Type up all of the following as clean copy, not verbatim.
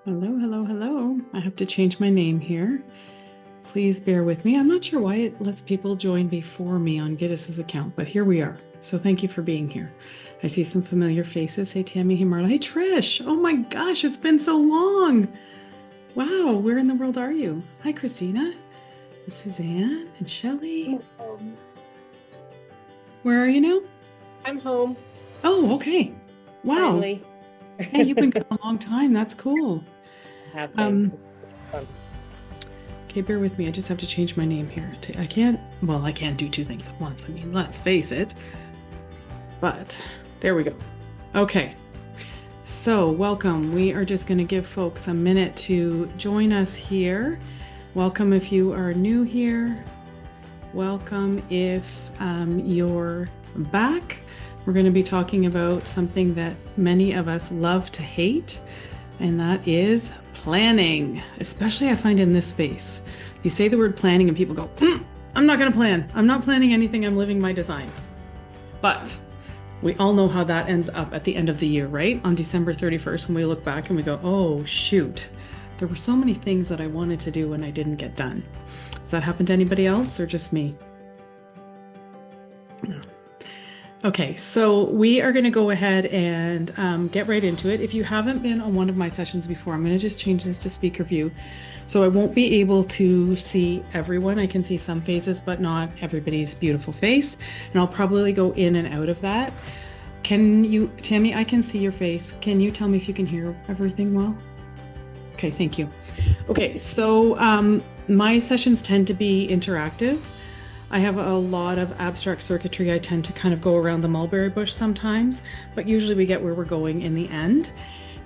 Hello, hello, hello. I have to change my name here. Please bear with me. I'm not sure why it lets people join before me on Giddis's account, but here we are. So thank you for being here. I see some familiar faces. Hey, Tammy. Hey, Marla. Hey, Trish. Oh my gosh, it's been so long. Wow, where in the world are you? Hi, Christina. Suzanne and Shelley. I'm home. Where are you now? I'm home, Oh, okay. Wow. finally. Yeah, you've been gone I a long time. That's cool. have been. Um, It's been fun. Okay, bear with me. I just have to change my name here. I can't, well, I can't do two things at once. I mean, let's face it. But there we go. Okay, so welcome. We are just going to give folks a minute to join us here. Welcome if you are new here. Welcome if you're back. We're going to be talking about something that many of us love to hate, and that is planning, especially I find in this space. You say the word planning and people go, I'm not going to plan. I'm not planning anything. I'm living my design. But we all know how that ends up at the end of the year, right? On December 31st, when we look back and we go, oh, shoot, there were so many things that I wanted to do and I didn't get done. Does that happen to anybody else or just me? No. Okay, so we are going to go ahead and get right into it. If you haven't been on one of my sessions before, I'm going to just change this to speaker view. So I won't be able to see everyone. I can see some faces, but not everybody's beautiful face. And I'll probably go in and out of that. Can you, Tammy, I can see your face. Can you tell me if you can hear everything well? Okay, thank you. Okay, so my sessions tend to be interactive. I have a lot of abstract circuitry. I tend to kind of go around the mulberry bush sometimes, but usually we get where we're going in the end.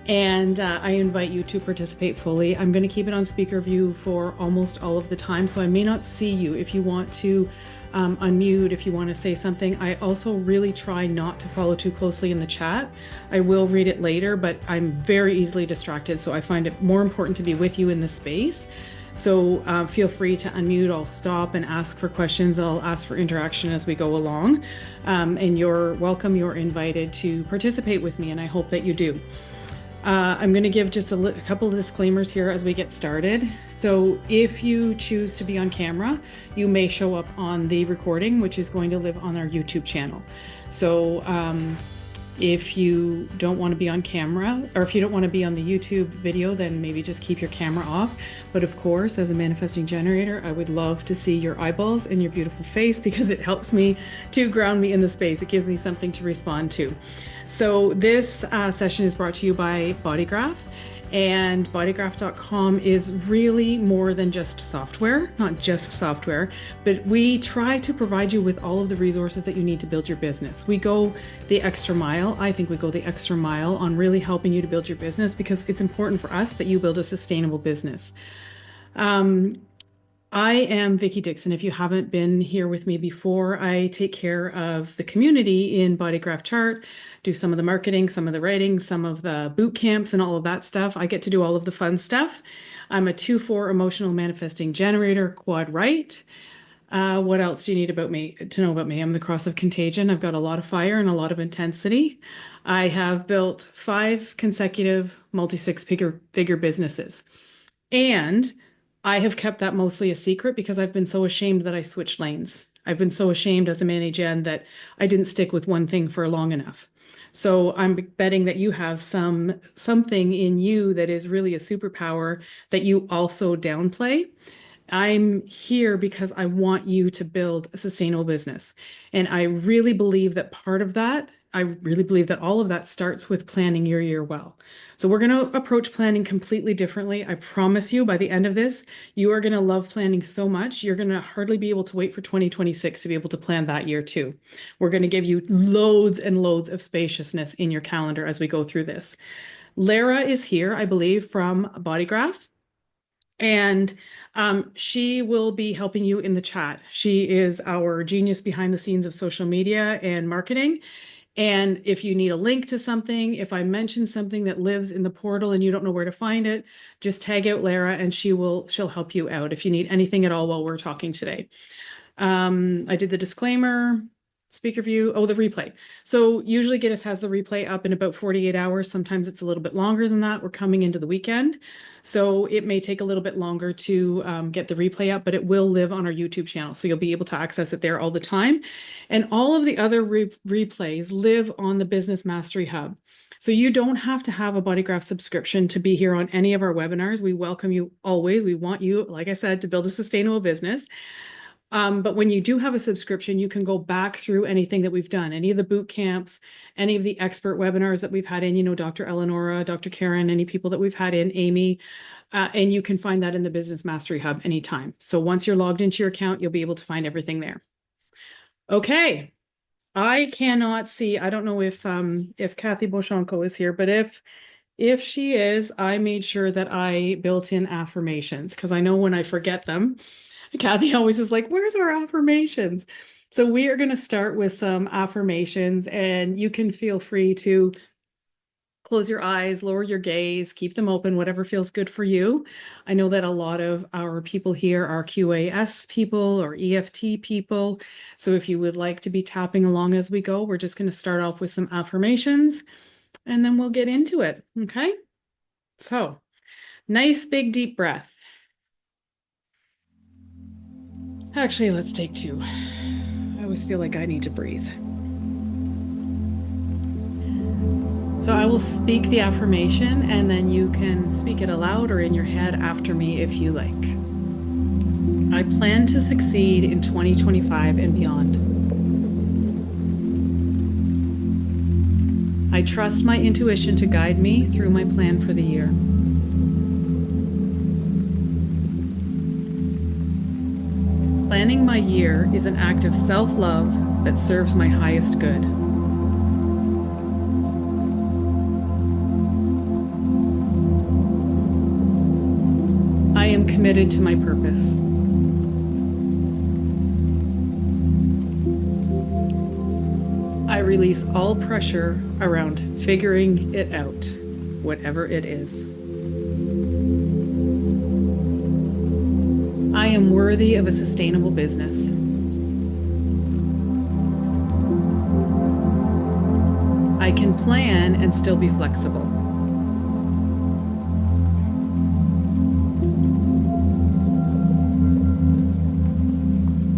And I invite you to participate fully. I'm going to keep it on speaker view for almost all of the time, so I may not see you. If you want to unmute, if you want to say something, I also really try not to follow too closely in the chat. I will read it later, but I'm very easily distracted, so I find it more important to be with you in the space. So feel free to unmute. I'll stop and ask for questions. I'll ask for interaction as we go along. And you're welcome. You're invited to participate with me, and I hope that you do. I'm going to give just a couple of disclaimers here as we get started. So if you choose to be on camera, you may show up on the recording, which is going to live on our YouTube channel. So if you don't want to be on camera, or if you don't want to be on the YouTube video, then maybe just keep your camera off. But of course, as a manifesting generator, I would love to see your eyeballs and your beautiful face because it helps me to ground me in the space. It gives me something to respond to. So this session is brought to you by Bodygraph. And bodygraph.com is really more than just software, not just software, but we try to provide you with all of the resources that you need to build your business. We go the extra mile. I think we go the extra mile on really helping you to build your business because it's important for us that you build a sustainable business. I am Vicki Dixon. If you haven't been here with me before, I take care of the community in Bodygraph Chart, do some of the marketing, some of the writing, some of the boot camps and all of that stuff. I get to do all of the fun stuff. I'm a 2/4 emotional manifesting generator, quad right. What else do you need about me to know about me? I'm the cross of contagion. I've got a lot of fire and a lot of intensity. I have built 5 consecutive multi-six-figure businesses. And I have kept that mostly a secret because I've been so ashamed that I switched lanes. I've been so ashamed as a manager that I didn't stick with one thing for long enough. So I'm betting that you have something in you that is really a superpower that you also downplay. I'm here because I want you to build a sustainable business. And I really believe that part of that, I really believe that all of that starts with planning your year well. So we're going to approach planning completely differently. I promise you by the end of this, you are going to love planning so much. You're going to hardly be able to wait for 2026 to be able to plan that year too. We're going to give you loads and loads of spaciousness in your calendar as we go through this. Lara is here, I believe, from Bodygraph. And she will be helping you in the chat. She is our genius behind the scenes of social media and marketing. And if you need a link to something, if I mention something that lives in the portal and you don't know where to find it, just tag out Lara and she'll help you out if you need anything at all while we're talking today. I did the disclaimer. speaker view. Oh, the replay. So usually Guinness has the replay up in about 48 hours. Sometimes it's a little bit longer than that. We're coming into the weekend. So it may take a little bit longer to get the replay up, but it will live on our YouTube channel. So you'll be able to access it there all the time. And all of the other replays live on the Business Mastery Hub. So you don't have to have a Bodygraph subscription to be here on any of our webinars. We welcome you always. We want you, like I said, to build a sustainable business. But when you do have a subscription, you can go back through anything that we've done, any of the boot camps, any of the expert webinars that we've had in, Dr. Eleonora, Dr. Karen, any people that we've had in, Amy, and you can find that in the Business Mastery Hub anytime. So once you're logged into your account, you'll be able to find everything there. Okay. I cannot see, I don't know if Kathy Boshanko is here, but if she is, I made sure that I built in affirmations because I know when I forget them, Kathy always is like, where's our affirmations? So we are going to start with some affirmations, and you can feel free to close your eyes, lower your gaze, keep them open, whatever feels good for you. I know that a lot of our people here are QAS people or EFT people. So if you would like to be tapping along as we go, we're just going to start off with some affirmations and then we'll get into it. Okay. So nice, big, deep breath. Actually, let's take two. I always feel like I need to breathe. So I will speak the affirmation and then you can speak it aloud or in your head after me if you like. I plan to succeed in 2025 and beyond. I trust my intuition to guide me through my plan for the year. Planning my year is an act of self-love that serves my highest good. I am committed to my purpose. I release all pressure around figuring it out, whatever it is. I am worthy of a sustainable business. I can plan and still be flexible.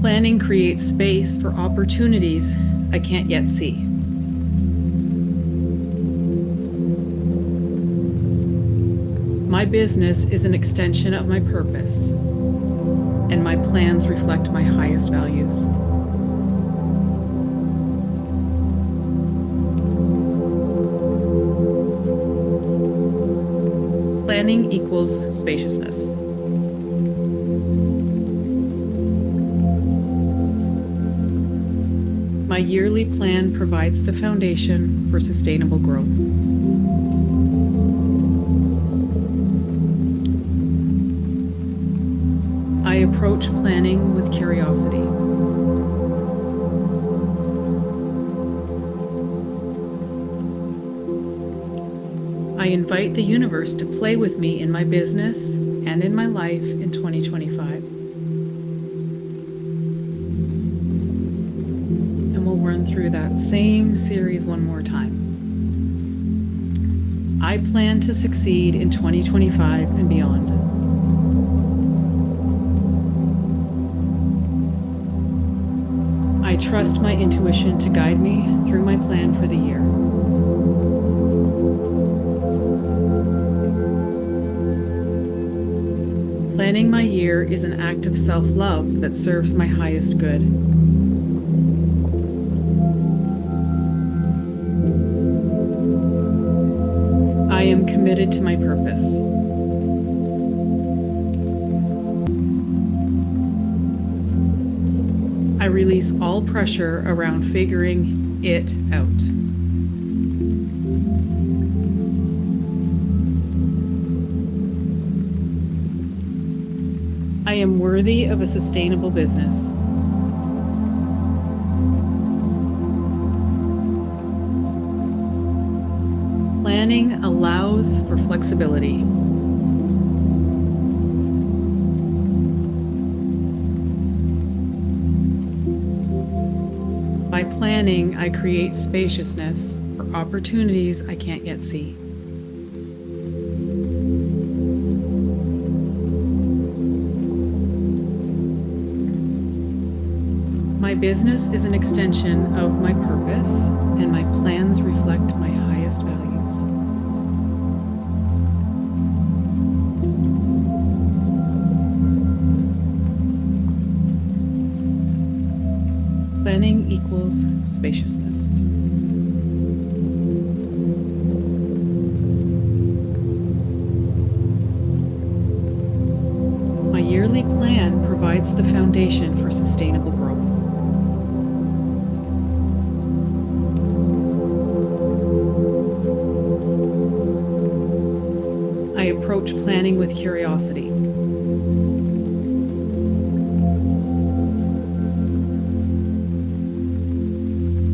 Planning creates space for opportunities I can't yet see. My business is an extension of my purpose, and my plans reflect my highest values. Planning equals spaciousness. My yearly plan provides the foundation for sustainable growth. I approach planning with curiosity. I invite the universe to play with me in my business and in my life in 2025. And we'll run through that same series one more time. I plan to succeed in 2025 and beyond. I trust my intuition to guide me through my plan for the year. Planning my year is an act of self-love that serves my highest good. I am committed to my purpose. I release all pressure around figuring it out. I am worthy of a sustainable business. Planning allows for flexibility. By planning planning, I create spaciousness for opportunities I can't yet see. My business is an extension of my purpose, and my plans reflect my highest values. Planning equals spaciousness. My yearly plan provides the foundation for sustainable growth. I approach planning with curiosity.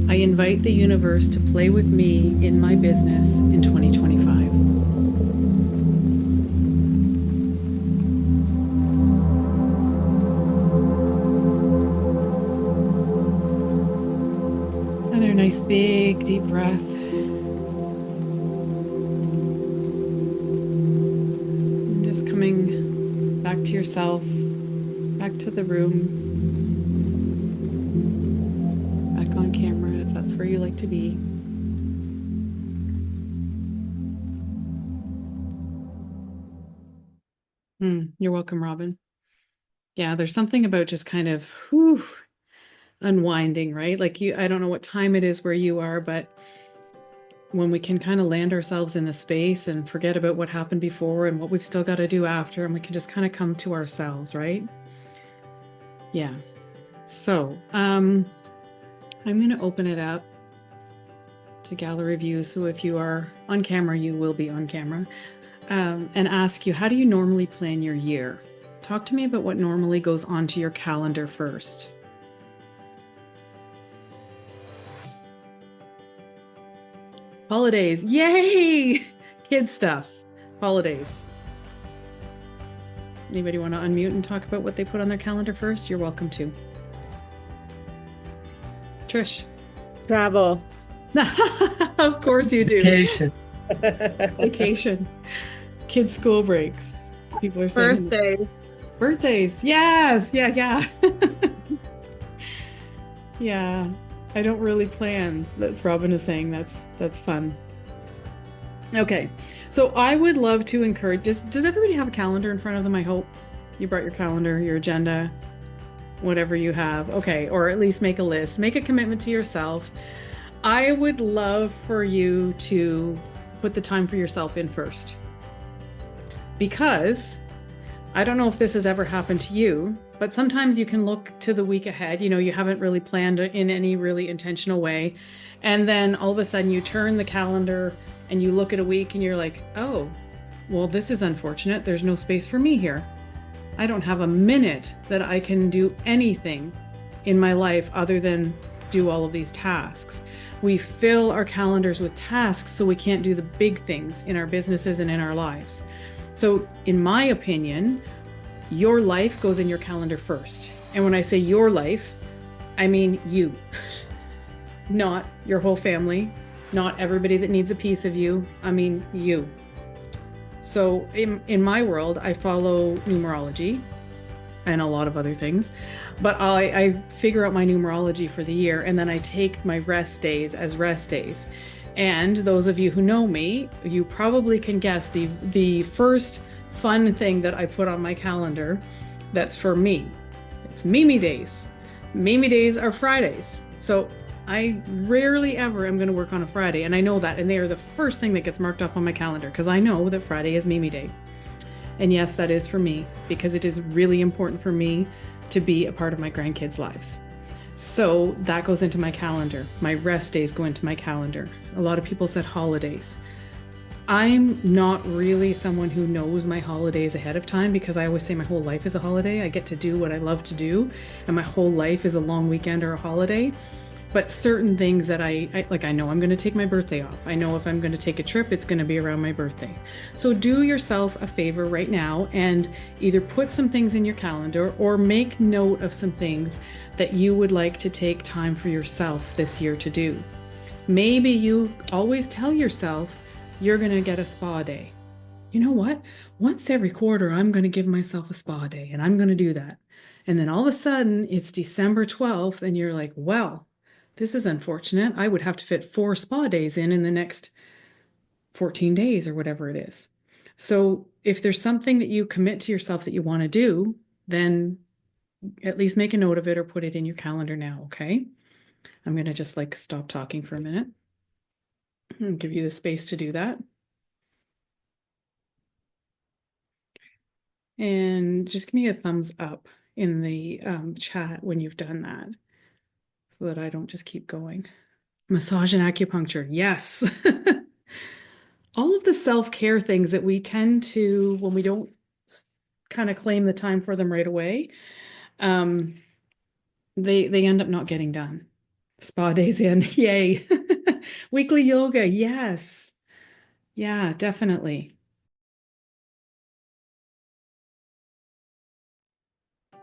I invite the universe to play with me in my business in 2025. Another nice big deep breath. And just coming back to yourself, back to the room, back on camera if that's where you like to be. You're welcome, Robin. Yeah, there's something about just kind of unwinding, right? Like I don't know what time it is where you are, but when we can kind of land ourselves in the space and forget about what happened before and what we've still got to do after, and we can just kind of come to ourselves, right? Yeah. So I'm going to open it up to gallery view. So if you are on camera, you will be on camera, and ask you, how do you normally plan your year? Talk to me about what normally goes onto your calendar first. Holidays. Yay! Kid stuff. Holidays. Anybody want to unmute and talk about what they put on their calendar first? You're welcome to. Trish. Travel. Of course you do. Vacation. Vacation. Kids' school breaks. People are saying Birthdays. Birthdays. Yes. Yeah. Yeah. I don't really plan. That's Robin is saying. That's fun. Okay. So I would love to encourage, does everybody have a calendar in front of them? I hope you brought your calendar, your agenda, whatever you have. Okay. Or at least make a list, make a commitment to yourself. I would love for you to put the time for yourself in first, because I don't know if this has ever happened to you, but sometimes you can look to the week ahead. You know, you haven't really planned in any really intentional way. And then all of a sudden you turn the calendar and you look at a week and you're like, oh, well, this is unfortunate. There's no space for me here. I don't have a minute that I can do anything in my life other than do all of these tasks. We fill our calendars with tasks so we can't do the big things in our businesses and in our lives. So in my opinion, your life goes in your calendar first. And when I say your life, I mean you, not your whole family, not everybody that needs a piece of you. I mean you. So in my world, I follow numerology and a lot of other things, but I figure out my numerology for the year, and then I take my rest days as rest days. And those of you who know me, you probably can guess the first fun thing that I put on my calendar that's for me. It's Mimi days. Mimi days are Fridays. So I rarely ever am going to work on a Friday, and I know that, and they are the first thing that gets marked off on my calendar because I know that Friday is Mimi day. And yes, that is for me because it is really important for me to be a part of my grandkids' lives. So that goes into my calendar. My rest days go into my calendar. A lot of people said holidays. I'm not really someone who knows my holidays ahead of time because I always say my whole life is a holiday. I get to do what I love to do, and my whole life is a long weekend or a holiday. But certain things that I like, I know I'm going to take my birthday off. I know if I'm going to take a trip, it's going to be around my birthday. So do yourself a favor right now and either put some things in your calendar or make note of some things that you would like to take time for yourself this year to do. Maybe you always tell yourself you're going to get a spa day. You know what? Once every quarter, I'm going to give myself a spa day and I'm going to do that. And then all of a sudden, it's December 12th, and you're like, well, this is unfortunate. I would have to fit 4 spa days in the next 14 days or whatever it is. So if there's something that you commit to yourself that you want to do, then at least make a note of it or put it in your calendar now, okay? I'm going to just like stop talking for a minute and give you the space to do that. And just give me a thumbs up in the chat when you've done that so that I don't just keep going. Massage and acupuncture. Yes. All of the self-care things that we tend to, when we don't kind of claim the time for them right away, they end up not getting done. Spa days in, yay. Weekly yoga, yes. Yeah, definitely.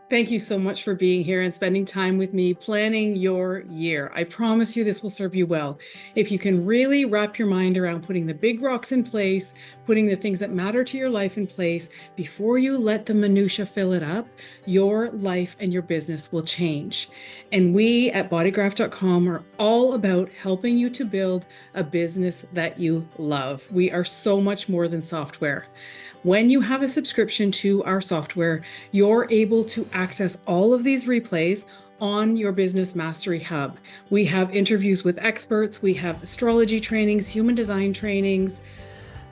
Thank you so much for being here and spending time with me planning your year. I promise you this will serve you well. If you can really wrap your mind around putting the big rocks in place, putting the things that matter to your life in place, before you let the minutia fill it up, your life and your business will change. And we at bodygraph.com are all about helping you to build a business that you love. We are so much more than software. When you have a subscription to our software, you're able to access all of these replays on your Business Mastery Hub. We have interviews with experts, we have astrology trainings, human design trainings.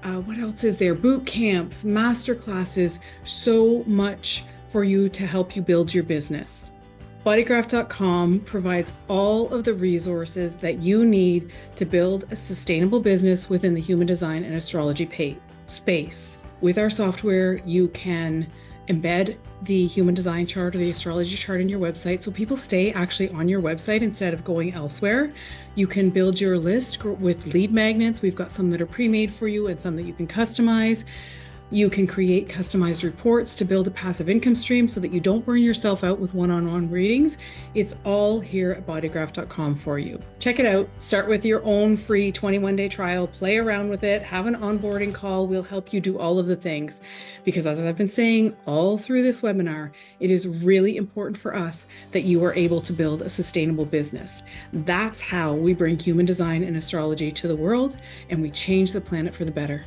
What else is there? Boot camps, master classes, so much for you to help you build your business. Bodygraph.com provides all of the resources that you need to build a sustainable business within the human design and astrology space. With our software, you can embed the human design chart or the astrology chart in your website so people stay actually on your website instead of going elsewhere. You can build your list with lead magnets. We've got some that are pre-made for you and some that you can customize. You can create customized reports to build a passive income stream so that you don't burn yourself out with one-on-one readings. It's all here at bodygraph.com for you. Check it out. Start with your own free 21-day trial. Play around with it. Have an onboarding call. We'll help you do all of the things. Because as I've been saying all through this webinar, it is really important for us that you are able to build a sustainable business. That's how we bring human design and astrology to the world, and we change the planet for the better.